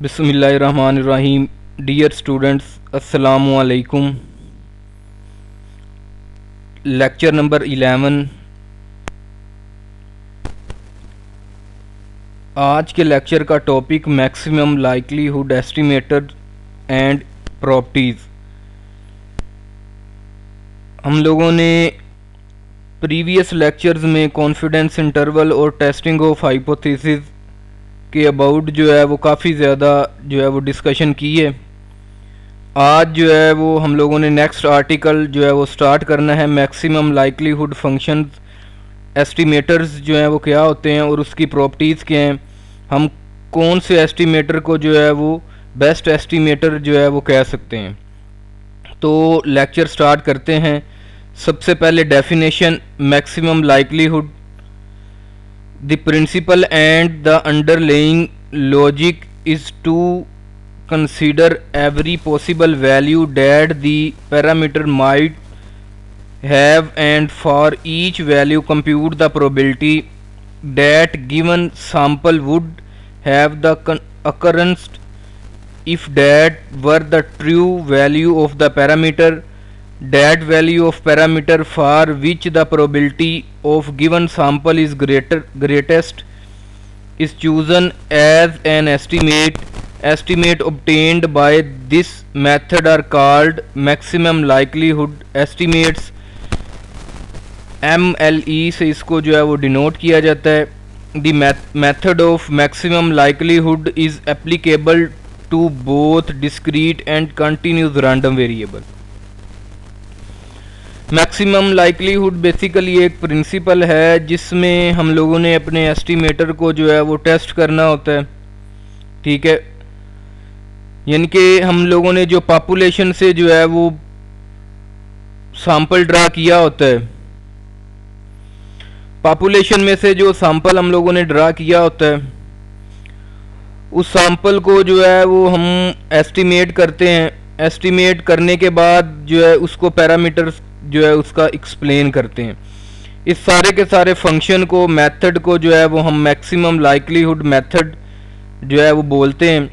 बिस्मिल्लाहिर्रहमानिर्रहीम। Dear students, अस्सलामु अलैकुम। Lecture number 11। आज के लेक्चर का topic maximum likelihood estimator and properties. हम लोगों ने प्रीवियस लेक्चर्स में कॉन्फिडेंस इंटरवल और टेस्टिंग ऑफ हाइपोथेसिस के अबाउट जो है वो काफ़ी ज़्यादा जो है वो डिस्कशन की है। आज जो है वो हम लोगों ने नेक्स्ट आर्टिकल जो है वो स्टार्ट करना है। मैक्सिमम लाइक्लीहुड फंक्शंस एस्टिमेटर्स जो हैं वो क्या होते हैं और उसकी प्रॉपर्टीज़ क्या हैं, हम कौन से एस्टिमेटर को जो है वो बेस्ट एस्टिमेटर जो है वो कह सकते हैं। तो लेक्चर स्टार्ट करते हैं। सबसे पहले definition maximum likelihood. The principle and the underlying logic is to consider every possible value that the parameter might have and for each value compute the probability that given sample would have the occurrence if that were the true value of the parameter. That value of parameter for which the probability of given sample is greatest is chosen as an estimate. Estimate obtained by this method are called maximum likelihood estimates। MLE से इसको जो है वो denote किया जाता है। The method of maximum likelihood is applicable to both discrete and continuous random variable। Maximum likelihood basically एक principal है जिसमें हम लोगों ने अपने एस्टिमेटर को जो है वो टेस्ट करना होता है। ठीक है, यानी कि हम लोगों ने जो पॉपुलेशन से जो है वो सैंपल ड्रा किया होता है, पॉपुलेशन में से जो सैंपल हम लोगों ने ड्रा किया होता है उस सैंपल को जो है वो हम एस्टिमेट करते हैं। एस्टिमेट करने के बाद जो है उसको पैरामीटर जो है उसका एक्सप्लेन करते हैं। इस सारे के सारे फंक्शन को, मेथड को जो है वो हम मैक्सिमम लाइक्लीहुड मेथड जो है वो बोलते हैं।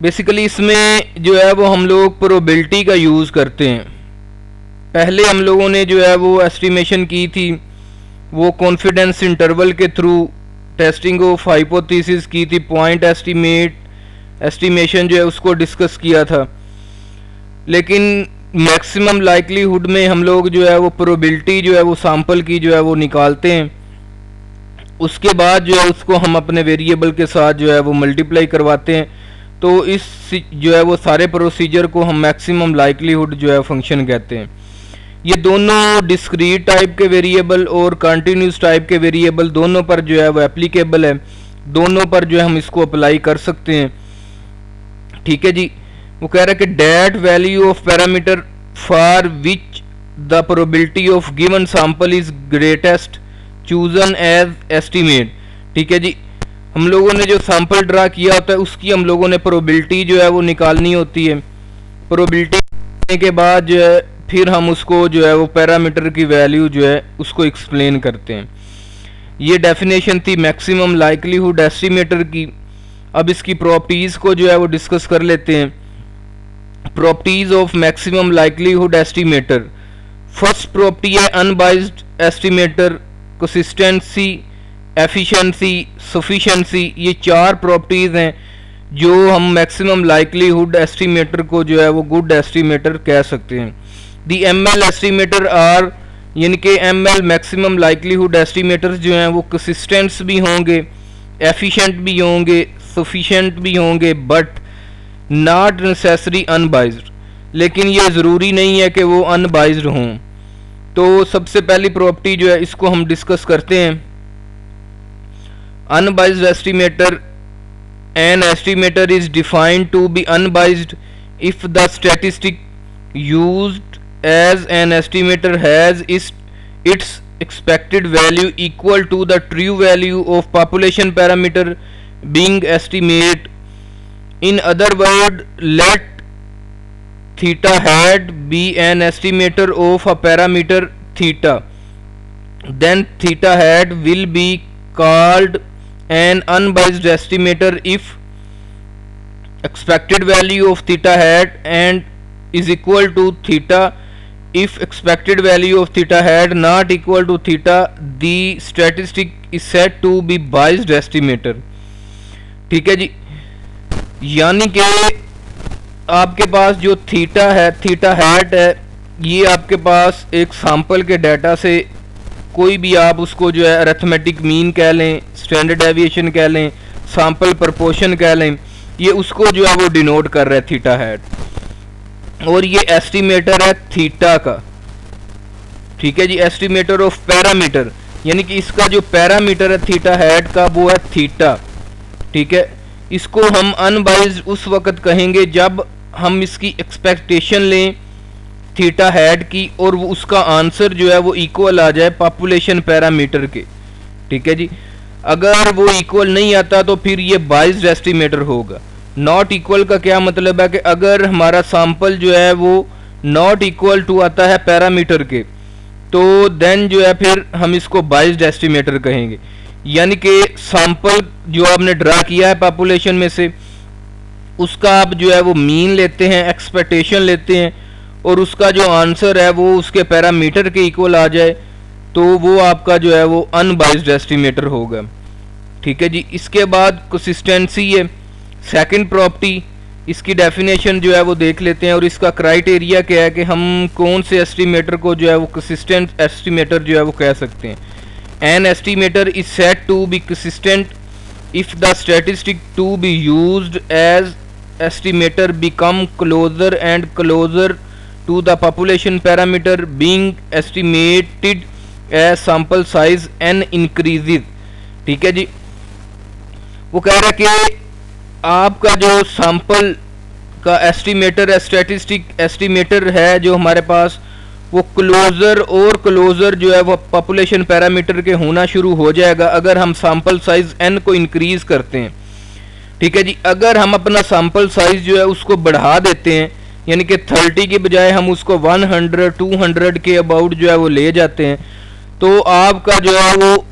बेसिकली इसमें जो है वो हम लोग प्रोबेबिलिटी का यूज़ करते हैं। पहले हम लोगों ने जो है वो एस्टिमेशन की थी वो कॉन्फिडेंस इंटरवल के थ्रू टेस्टिंग ऑफ हाइपोथेसिस की थी। पॉइंट एस्टिमेशन जो है उसको डिस्कस किया था। लेकिन मैक्सिमम लाइक्लीहुड में हम लोग जो है वो प्रोबेबिलिटी जो है वो सैंपल की जो है वो निकालते हैं। उसके बाद जो है उसको हम अपने वेरिएबल के साथ जो है वो मल्टीप्लाई करवाते हैं। तो इस जो है वो सारे प्रोसीजर को हम मैक्सिमम लाइक्लीहुड जो है फंक्शन कहते हैं। ये दोनों डिस्क्रीट टाइप के वेरिएबल और कंटिन्यूस टाइप के वेरिएबल दोनों पर जो है वो एप्लीकेबल है। दोनों पर जो है हम इसको अप्लाई कर सकते हैं। ठीक है जी, वो कह रहा है कि that value of parameter for which the probability of given sample is greatest chosen as estimate. ठीक है जी, हम लोगों ने जो सैंपल ड्रा किया होता है उसकी हम लोगों ने प्रोबेबिलिटी जो है वो निकालनी होती है। प्रोबेबिलिटी निकालने के बाद जो है फिर हम उसको जो है वो पैरामीटर की वैल्यू जो है उसको एक्सप्लेन करते हैं। ये डेफिनेशन थी मैक्सिमम लाइक्लीहुड एस्टिमेटर की। अब इसकी प्रॉपर्टीज़ को जो है वो डिस्कस कर लेते हैं। Properties of maximum likelihood estimator. First property है unbiased estimator, consistency, efficiency, sufficiency. ये चार प्रॉपर्टीज हैं जो हम मैक्सिमम लाइक्लीहुड एस्टिमेटर को जो है वो गुड एस्टिमेटर कह सकते हैं। दी ML एस्टिमेटर आर, यानी कि ML मैक्सिमम लाइक्लीहुड एस्टिमेटर्स जो हैं वो कंसिस्टेंट भी होंगे, एफिशिएंट भी होंगे, सफिशिएंट भी होंगे, बट नॉट नेसेसरी अनबाइज्ड। लेकिन ये ज़रूरी नहीं है कि वो अनबाइज्ड हों। तो सबसे पहली प्रॉपर्टी जो है इसको हम डिस्कस करते हैं। Unbiased estimator, an estimator is defined to be unbiased if the statistic used as an estimator has its expected value equal to the true value of population parameter being estimate. In other words, let theta hat be an estimator of a parameter theta, then theta hat will be called an unbiased estimator if expected value of theta hat and is equal to theta. If expected value of theta hat not equal to theta, the statistic is said to be biased estimator. ठीक है जी, यानी कि आपके पास जो theta है, theta hat है, ये आपके पास एक सैंपल के डाटा से कोई भी आप उसको जो है अरिथमेटिक मीन कह लें, स्टैंडर्ड डेविएशन कह लें, सैंपल प्रपोर्शन कह लें, ये उसको जो है वो डिनोट कर रहा है थीटा हैट, और ये एस्टिमेटर है थीटा का। ठीक है जी, एस्टिमेटर ऑफ पैरामीटर, यानी कि इसका जो पैरामीटर है थीटा हैट का वो है थीटा। ठीक है, इसको हम अनबाइज्ड उस वक्त कहेंगे जब हम इसकी एक्सपेक्टेशन लें थीटा हैट की और वो उसका आंसर जो है वो इक्वल आ जाए पॉपुलेशन पैरामीटर के। ठीक है जी, अगर वो इक्वल नहीं आता तो फिर ये बाइज्ड एस्टिमेटर होगा। नॉट इक्वल का क्या मतलब है कि अगर हमारा सैंपल जो है वो नॉट इक्वल टू आता है पैरामीटर के, तो देन जो है फिर हम इसको बाइज्ड एस्टिमेटर कहेंगे। यानी कि सैंपल जो आपने ड्रा किया है पॉपुलेशन में से, उसका आप जो है वो मीन लेते हैं, एक्सपेक्टेशन लेते हैं, और उसका जो आंसर है वो उसके पैरामीटर के इक्वल आ जाए, तो वो आपका जो है वो अनबाइज्ड एस्टिमेटर होगा। ठीक है जी, इसके बाद कंसिस्टेंसी है सेकंड प्रॉपर्टी, इसकी डेफिनेशन जो है वो देख लेते हैं, और इसका क्राइटेरिया क्या है कि हम कौन से एस्टिमेटर को जो है वो कंसिस्टेंट एस्टिमेटर जो है वो कह सकते हैं। An estimator is said to be consistent if the statistic to be used as estimator become closer and closer to the population parameter being estimated as sample size n increases। ठीक है जी, वो कह रहा है कि आपका जो सैंपल का एस्टिमेटर है, स्टैटिस्टिक एस्टिमेटर है जो हमारे पास, वो क्लोजर और क्लोजर जो है वो पॉपुलेशन पैरामीटर के होना शुरू हो जाएगा अगर हम सैंपल साइज n को इंक्रीज करते हैं। ठीक है जी, अगर हम अपना सैंपल साइज जो है उसको बढ़ा देते हैं, यानी कि 30 के बजाय हम उसको 100 200 के अबाउट जो है वो ले जाते हैं, तो आपका जो है वो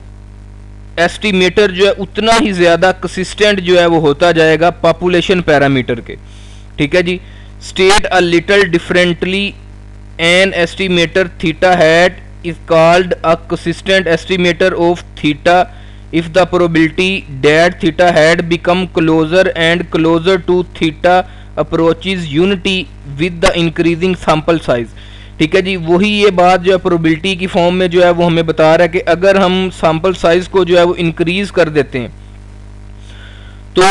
एस्टिमेटर जो है उतना ही ज़्यादा कंसिस्टेंट जो है वो होता जाएगा पॉपुलेशन पैरामीटर के। ठीक है जी, state a little differently, an estimator theta hat is called a consistent estimator of theta if the probability that theta had become closer and closer to theta approaches unity with the increasing sample size। ठीक है जी, वही ये बात जो है probability की form में जो है वो हमें बता रहा है कि अगर हम सैंपल साइज को जो है वो इंक्रीज कर देते हैं, तो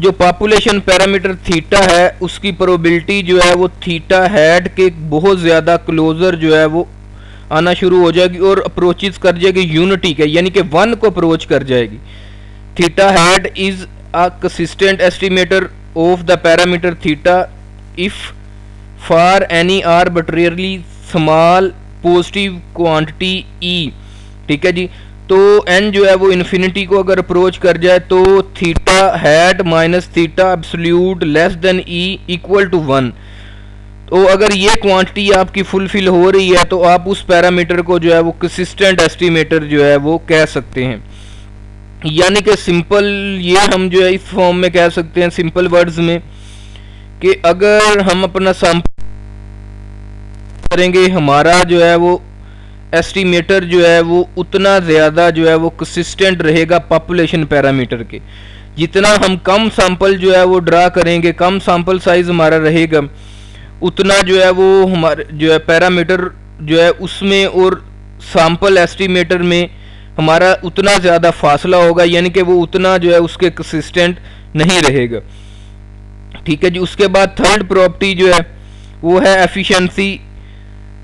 जो पॉपुलेशन पैरामीटर थीटा है उसकी प्रोबेबिलिटी जो है वो थीटा हैड के बहुत ज़्यादा क्लोजर जो है वो आना शुरू हो जाएगी और अप्रोचेस कर जाएगी यूनिटी के, यानी कि 1 को अप्रोच कर जाएगी। Theta hat is a consistent estimator of the parameter theta if for any arbitrarily small positive quantity e. ठीक है जी, तो एन जो है वो इन्फिनिटी को अगर अप्रोच कर जाए तो theta hat minus theta absolute less than E equal to 1। तो अगर ये क्वांटिटी आपकी फुलफिल हो रही है तो आप उस पैरामीटर को जो है वो कंसिस्टेंट एस्टिमेटर जो है वो कह सकते हैं। यानी कि सिंपल ये हम जो है इस फॉर्म में कह सकते हैं सिंपल वर्ड्स में कि अगर हम अपना सैंपल करेंगे, हमारा जो है वो एस्टिमेटर जो है वो उतना ज़्यादा जो है वो कंसिस्टेंट रहेगा पॉपुलेशन पैरामीटर के। जितना हम कम सैंपल जो है वो ड्रा करेंगे, कम सैंपल साइज हमारा रहेगा, उतना जो है वो हमारे जो है पैरामीटर जो है उसमें और सैंपल एस्टिमेटर में हमारा उतना ज़्यादा फासला होगा, यानी कि वो उतना जो है उसके कंसिस्टेंट नहीं रहेगा। ठीक है जी, उसके बाद थर्ड प्रॉपर्टी जो है वो है एफिशिएंसी।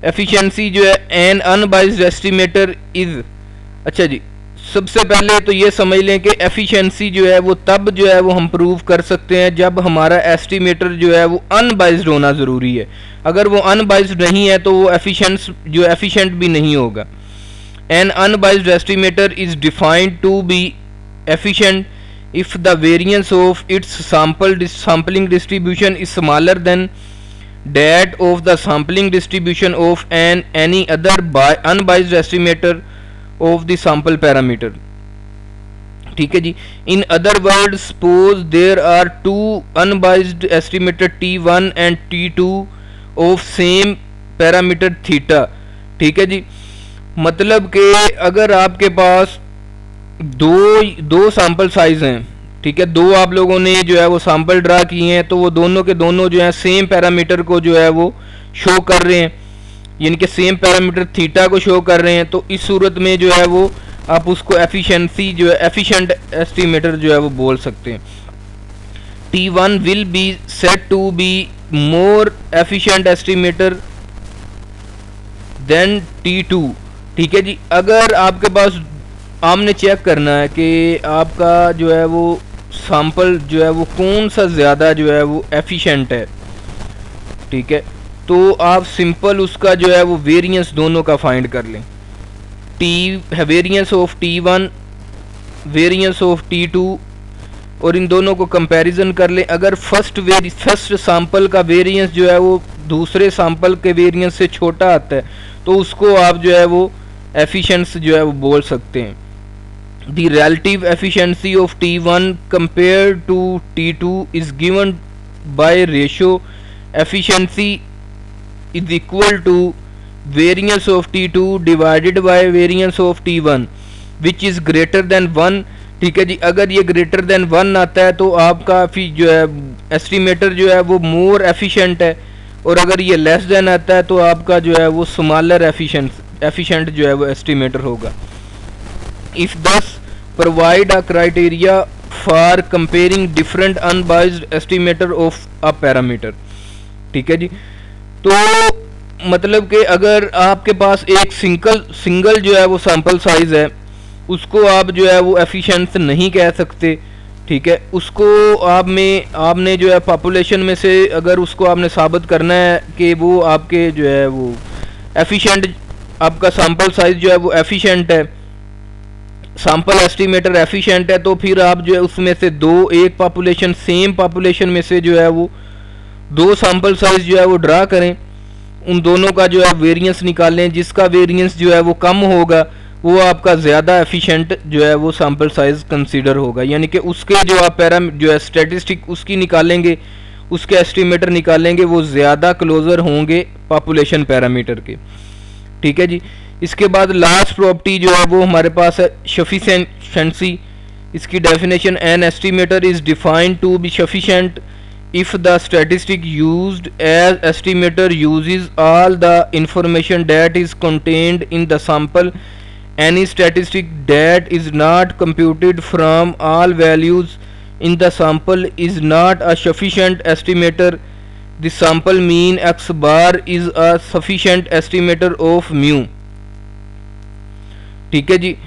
एफिशिएंसी जो है एन अनबाइज्ड एस्टिमेटर इज। अच्छा जी, सबसे पहले तो ये समझ लें कि एफिशिएंसी जो है वो तब जो है वो हम प्रूव कर सकते हैं जब हमारा एस्टिमेटर जो है वो अनबाइज्ड होना ज़रूरी है। अगर वो अनबाइज्ड नहीं है तो वो एफिशिएंट भी नहीं होगा। An unbiased estimator is defined to be efficient if the variance of its sampling distribution is smaller than that of the sampling distribution of any other unbiased estimator of the sample parameter। ठीक है जी। In other word suppose there are two unbiased estimator T1 and T2 of same parameter theta. ठीक है जी, मतलब कि अगर आपके पास दो सैंपल साइज हैं, ठीक है, दो आप लोगों ने जो है वो सैंपल ड्रा किए हैं, तो वो दोनों के दोनों जो है सेम पैरामीटर को जो है वो शो कर रहे हैं, यानी कि सेम पैरामीटर थीटा को शो कर रहे हैं। तो इस सूरत में जो है वो आप उसको एफिशिएंसी जो है एफिशिएंट एस्टिमेटर जो है वो बोल सकते हैं। T1 will be set to be more efficient estimator than T2। ठीक है जी, अगर आपके पास आपने चेक करना है कि आपका जो है वो सैंपल जो है वो कौन सा ज़्यादा जो है वो एफिशिएंट है, ठीक है, तो आप सिंपल उसका जो है वो वेरिएंस दोनों का फाइंड कर लें। Variance of T1, variance of T2, और इन दोनों को कंपैरिजन कर लें। अगर फर्स्ट सैंपल का वेरिएंस जो है वो दूसरे सैंपल के वेरिएंस से छोटा आता है, तो उसको आप जो है वो एफिशिएंसी जो है वो बोल सकते हैं। The relative efficiency of T1 compared to T2 is given by ratio efficiency is equal to variance of T2 divided by variance of T1 which is greater than 1। ठीक है जी, अगर ये ग्रेटर देन 1 आता है तो आपका जो है एस्टिमेटर जो है वो मोर एफिशिएंट है, और अगर ये लेस देन आता है तो आपका जो है वो स्मॉलर एफिशिएंट जो है वो एस्टिमेटर होगा। इफ दस provide a criteria for comparing different unbiased estimator of a parameter. ठीक है जी, तो मतलब कि अगर आपके पास एक सिंगल जो है वो सैंपल साइज है, उसको आप जो है वो एफिशिएंट नहीं कह सकते। ठीक है, उसको आपने जो है पॉपुलेशन में से अगर उसको आपने साबित करना है कि वो आपके जो है वो एफिशिएंट, आपका सैंपल साइज जो है वो एफिशिएंट है, सैंपल एस्टिमेटर एफिशिएंट है, तो फिर आप जो है उसमें से एक पॉपुलेशन सेम पॉपुलेशन में से जो है वो दो सैंपल साइज जो है वो ड्रा करें, उन दोनों का जो है वेरिएंस निकालें, जिसका वेरिएंस जो है वो कम होगा वो आपका ज़्यादा एफिशिएंट जो है वो सैंपल साइज कंसीडर होगा। यानी कि उसके जो आप जो है स्टैटिस्टिक उसकी निकालेंगे, उसके एस्टिमेटर निकालेंगे, वो ज़्यादा क्लोजर होंगे पॉपुलेशन पैरामीटर के। ठीक है जी, इसके बाद लास्ट प्रॉपर्टी जो है वो हमारे पास है सफिशिएंसी। इसकी definition, an estimator is defined to be sufficient if the statistic used as estimator uses all the information that is contained in the sample. Any statistic that is not computed from all values in the sample is not a sufficient estimator. The sample mean x bar is a sufficient estimator of mu। ठीक है जी,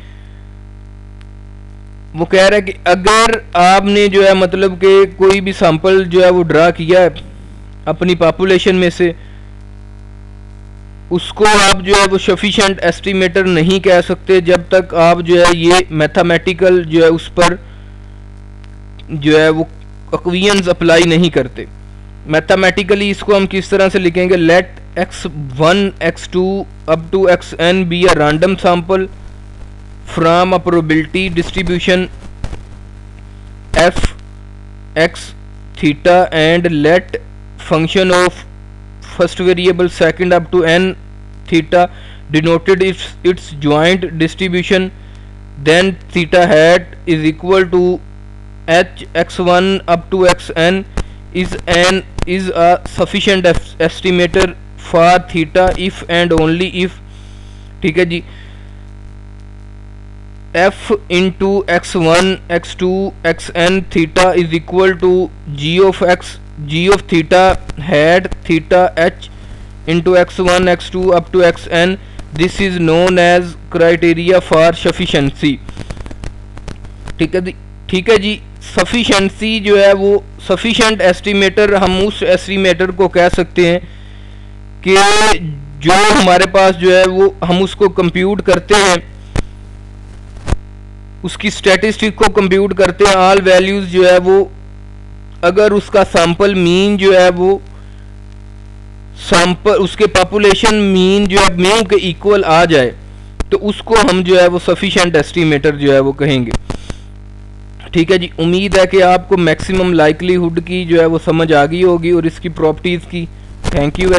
वो कह रहा है कि अगर आपने जो है मतलब कि कोई भी सैंपल जो है वो ड्रा किया है अपनी पॉपुलेशन में से, उसको आप जो है वो सफिशिएंट एस्टिमेटर नहीं कह सकते जब तक आप जो है ये मैथमेटिकल जो है उस पर जो है वो इक्वेशंस अप्लाई नहीं करते। मैथमेटिकली इसको हम किस तरह से लिखेंगे, let x1 x2 up to xn be a random sample from a probability distribution f x theta and let function of first variable second up to n theta denoted its joint distribution, then theta hat is equal to h x1 up to xn is a sufficient estimator for theta if and only if। ठीक है जी, f into x1 x2 xn theta is equal to g of theta hat theta h into x1 x2 up to xn। this is known as criteria for sufficiency। ठीक है जी, sufficiency जो है वो sufficient estimator, हम उस estimator को कह सकते हैं कि जो हमारे पास जो है वो हम उसको कंप्यूट करते हैं, उसकी स्टैटिस्टिक को कंप्यूट करते हैं, ऑल वैल्यूज जो है वो अगर उसका सैंपल मीन जो है वो सैंपल उसके पॉपुलेशन मीन जो है म्यू के इक्वल आ जाए, तो उसको हम जो है वो सफिशिएंट एस्टिमेटर जो है वो कहेंगे। ठीक है जी, उम्मीद है कि आपको मैक्सिमम लाइकलीहुड की जो है वो समझ आ गई होगी और इसकी प्रॉपर्टीज़ की। Thank you very